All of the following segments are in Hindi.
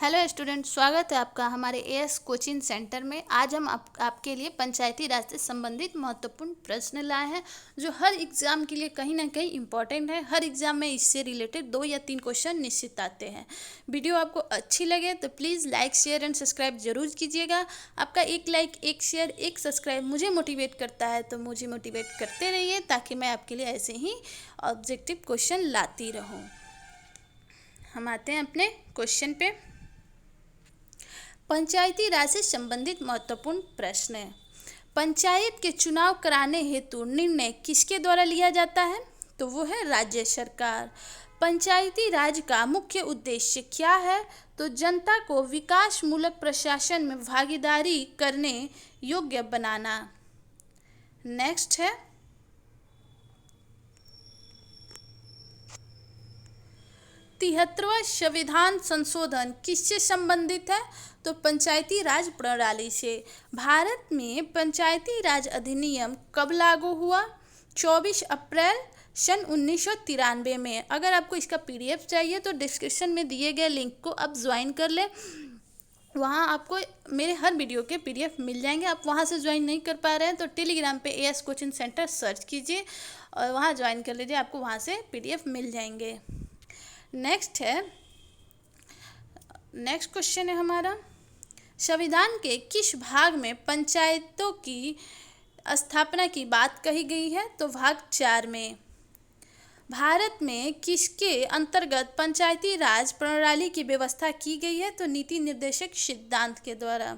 हेलो स्टूडेंट, स्वागत है आपका हमारे एएस कोचिंग सेंटर में। आज हम आपके लिए पंचायती राज से संबंधित महत्वपूर्ण प्रश्न लाए हैं जो हर एग्ज़ाम के लिए कहीं ना कहीं इम्पॉर्टेंट है। हर एग्ज़ाम में इससे रिलेटेड 2 या 3 क्वेश्चन निश्चित आते हैं। वीडियो आपको अच्छी लगे तो please like, share and subscribe जरूर कीजिएगा। आपका एक लाइक, एक शेयर, एक सब्सक्राइब मुझे मोटिवेट करता है, तो मुझे मोटिवेट करते रहिए ताकि मैं आपके लिए ऐसे ही ऑब्जेक्टिव क्वेश्चन लाती रहूँ। हम आते हैं अपने क्वेश्चन पे। पंचायती राज से संबंधित महत्वपूर्ण प्रश्न है। पंचायत के चुनाव कराने हेतु निर्णय किसके द्वारा लिया जाता है? तो वो है राज्य सरकार। पंचायती राज का मुख्य उद्देश्य क्या है? तो जनता को विकासमूलक प्रशासन में भागीदारी करने योग्य बनाना। नेक्स्ट है 73वां संविधान संशोधन किससे संबंधित है? तो पंचायती राज प्रणाली से। भारत में पंचायती राज अधिनियम कब लागू हुआ? 24 अप्रैल सन 1993 में। अगर आपको इसका पीडीएफ चाहिए तो डिस्क्रिप्शन में दिए गए लिंक को आप ज्वाइन कर लें। वहाँ आपको मेरे हर वीडियो के पीडीएफ मिल जाएंगे। आप वहाँ से ज्वाइन नहीं कर पा रहे हैं तो टेलीग्राम पे एएस कोचिंग सेंटर सर्च कीजिए और वहाँ ज्वाइन कर लीजिए, आपको वहाँ से पीडीएफ मिल जाएंगे। नेक्स्ट क्वेश्चन है हमारा, संविधान के किस भाग में पंचायतों की स्थापना की बात कही गई है? तो भाग 4 में। भारत में किसके अंतर्गत पंचायती राज प्रणाली की व्यवस्था की गई है? तो नीति निर्देशक सिद्धांत के द्वारा।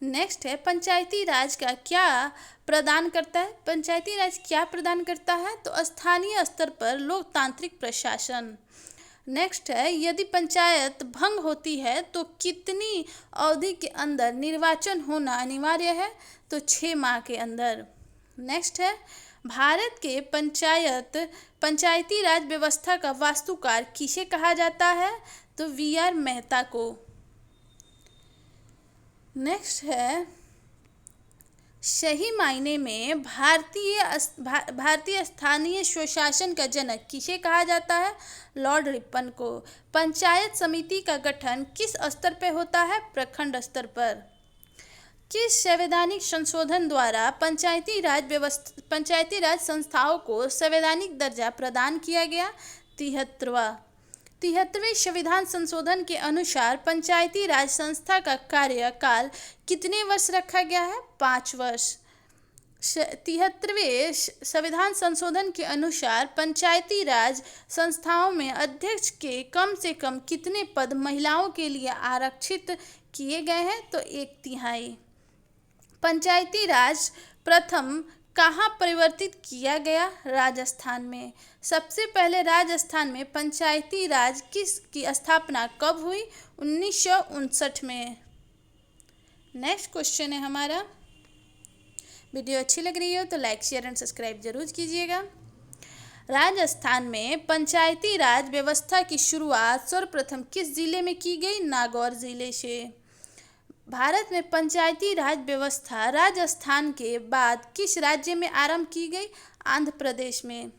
नेक्स्ट है पंचायती राज का क्या प्रदान करता है? पंचायती राज क्या प्रदान करता है? तो स्थानीय स्तर पर लोकतांत्रिक प्रशासन। नेक्स्ट है यदि पंचायत भंग होती है तो कितनी अवधि के अंदर निर्वाचन होना अनिवार्य है? तो 6 माह के अंदर। नेक्स्ट है भारत के पंचायती राज व्यवस्था का वास्तुकार किसे कहा जाता है? तो वीआर मेहता को। नेक्स्ट है सही मायने में भारतीय स्थानीय स्वशासन का जनक किसे कहा जाता है? लॉर्ड रिपन को। पंचायत समिति का गठन किस स्तर पर होता है? प्रखंड स्तर पर। किस संवैधानिक संशोधन द्वारा पंचायती राज संस्थाओं को संवैधानिक दर्जा प्रदान किया गया? 73वें संविधान संशोधन के अनुसार पंचायती राज संस्था का कार्यकाल कितने वर्ष रखा गया है? 5 वर्ष। 73वें संविधान संशोधन के अनुसार पंचायती राज संस्थाओं में अध्यक्ष के कम से कम कितने पद महिलाओं के लिए आरक्षित किए गए हैं? तो 1/3। पंचायती राज प्रथम कहाँ परिवर्तित किया गया? राजस्थान में। सबसे पहले राजस्थान में पंचायती राज की स्थापना कब हुई? 1959 में। नेक्स्ट क्वेश्चन है हमारा, वीडियो अच्छी लग रही हो तो लाइक, शेयर एंड सब्सक्राइब जरूर कीजिएगा। राजस्थान में पंचायती राज व्यवस्था की शुरुआत सर्वप्रथम किस जिले में की गई? नागौर जिले से। भारत में पंचायती राज व्यवस्था राजस्थान के बाद किस राज्य में आरंभ की गई? आंध्र प्रदेश में।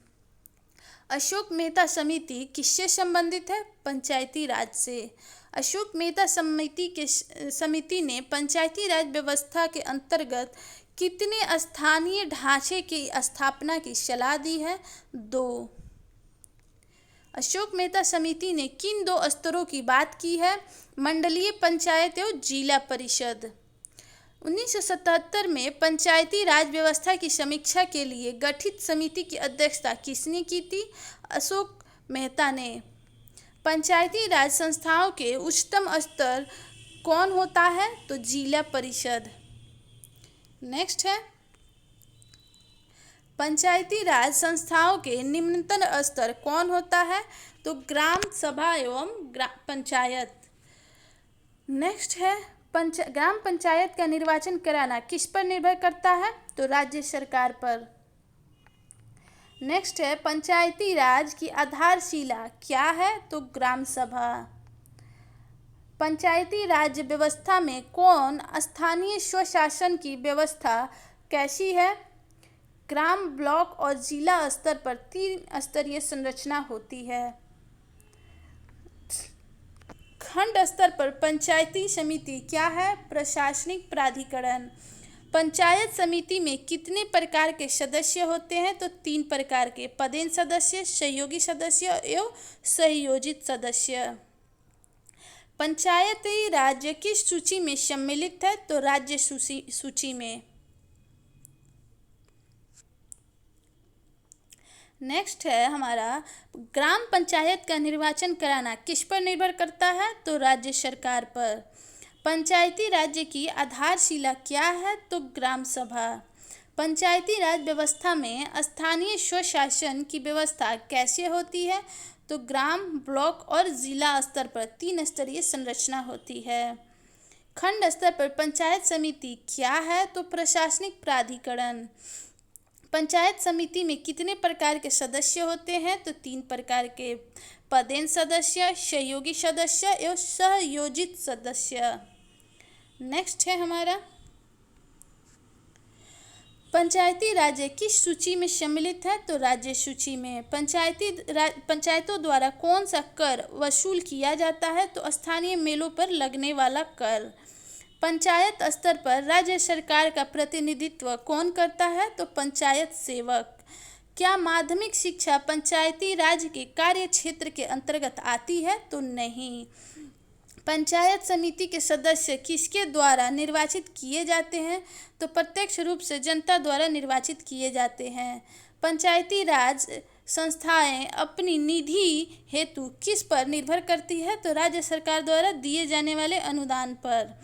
अशोक मेहता समिति किससे संबंधित है? पंचायती राज से। अशोक मेहता समिति ने पंचायती राज व्यवस्था के अंतर्गत कितने स्थानीय ढांचे की स्थापना की सलाह दी है? 2। अशोक मेहता समिति ने किन 2 स्तरों की बात की है? मंडलीय पंचायत एवं जिला परिषद। 1977 में पंचायती राज व्यवस्था की समीक्षा के लिए गठित समिति की अध्यक्षता किसने की थी? अशोक मेहता ने। पंचायती राज संस्थाओं के उच्चतम स्तर कौन होता है? तो जिला परिषद। नेक्स्ट है पंचायती राज संस्थाओं के निम्नतम स्तर कौन होता है? तो ग्राम सभा एवं पंचायत। नेक्स्ट है ग्राम पंचायत का निर्वाचन कराना किस पर निर्भर करता है? तो राज्य सरकार पर। नेक्स्ट है पंचायती राज की आधारशिला क्या है? तो ग्राम सभा। पंचायती राज व्यवस्था में कौन स्थानीय स्वशासन की व्यवस्था कैसी है? ग्राम, ब्लॉक और जिला स्तर पर 3 स्तरीय संरचना होती है। खंड स्तर पर पंचायती समिति क्या है? प्रशासनिक प्राधिकरण। पंचायत समिति में कितने प्रकार के सदस्य होते हैं? तो 3 प्रकार के, पदेन सदस्य, सहयोगी सदस्य एवं संयोजित सदस्य। पंचायती राज किस सूची में सम्मिलित है? तो राज्य सूची में। नेक्स्ट है हमारा, ग्राम पंचायत का निर्वाचन कराना किस पर निर्भर करता है? तो राज्य सरकार पर। पंचायती राज्य की आधारशिला क्या है? तो ग्राम सभा। पंचायती राज व्यवस्था में स्थानीय स्वशासन की व्यवस्था कैसे होती है? तो ग्राम, ब्लॉक और जिला स्तर पर 3 स्तरीय संरचना होती है। खंड स्तर पर पंचायत समिति क्या है? तो प्रशासनिक प्राधिकरण। पंचायत समिति में कितने प्रकार के सदस्य होते हैं? तो 3 प्रकार के, पदेन सदस्य, सहयोगी सदस्य एवं संयोजित सदस्य। नेक्स्ट है हमारा, पंचायती राज किस सूची में सम्मिलित है? तो राज्य सूची में। पंचायतों द्वारा कौन सा कर वसूल किया जाता है? तो स्थानीय मेलों पर लगने वाला कर। पंचायत स्तर पर राज्य सरकार का प्रतिनिधित्व कौन करता है? तो पंचायत सेवक। क्या माध्यमिक शिक्षा पंचायती राज के कार्य क्षेत्र के अंतर्गत आती है? तो नहीं। पंचायत समिति के सदस्य किसके द्वारा निर्वाचित किए जाते हैं? तो प्रत्यक्ष रूप से जनता द्वारा निर्वाचित किए जाते हैं। पंचायती राज संस्थाएं अपनी निधि हेतु किस पर निर्भर करती है? तो राज्य सरकार द्वारा दिए जाने वाले अनुदान पर।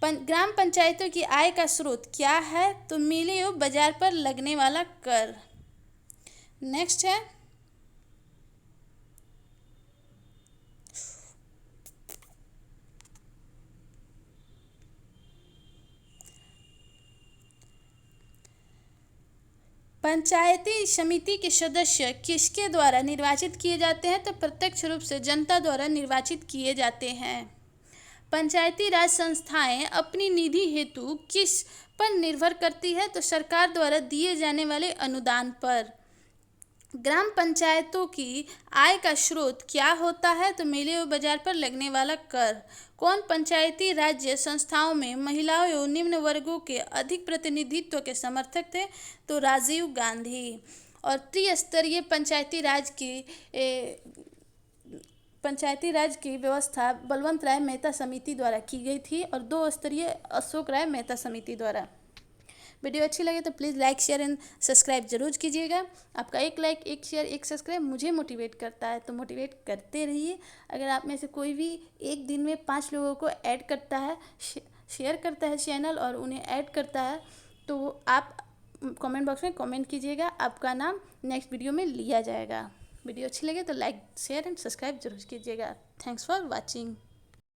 ग्राम पंचायतों की आय का स्रोत क्या है? तो मेले एवं बाजार पर लगने वाला कर। नेक्स्ट है, पंचायती समिति के सदस्य किसके द्वारा निर्वाचित किए जाते हैं? तो प्रत्यक्ष रूप से जनता द्वारा निर्वाचित किए जाते हैं। पंचायती राज संस्थाएं अपनी निधि हेतु किस पर निर्भर करती है? तो सरकार द्वारा दिए जाने वाले अनुदान पर। ग्राम पंचायतों की आय का स्रोत क्या होता है? तो मेले व बाजार पर लगने वाला कर। कौन पंचायती राज्य संस्थाओं में महिलाओं एवं निम्न वर्गों के अधिक प्रतिनिधित्व के समर्थक थे? तो राजीव गांधी। और त्रिस्तरीय पंचायती राज की व्यवस्था बलवंत राय मेहता समिति द्वारा की गई थी और 2 स्तरीय अशोक राय मेहता समिति द्वारा। वीडियो अच्छी लगे तो please like, share and subscribe जरूर कीजिएगा। आपका एक लाइक, एक शेयर, एक सब्सक्राइब मुझे मोटिवेट करता है, तो मोटिवेट करते रहिए। अगर आप में से कोई भी एक दिन में 5 लोगों को ऐड करता है, शेयर करता है चैनल और उन्हें ऐड करता है, तो आप कमेंट बॉक्स में कमेंट कीजिएगा, आपका नाम नेक्स्ट वीडियो में लिया जाएगा। वीडियो अच्छी लगे तो लाइक, शेयर एंड सब्सक्राइब जरूर कीजिएगा। Thanks for watching.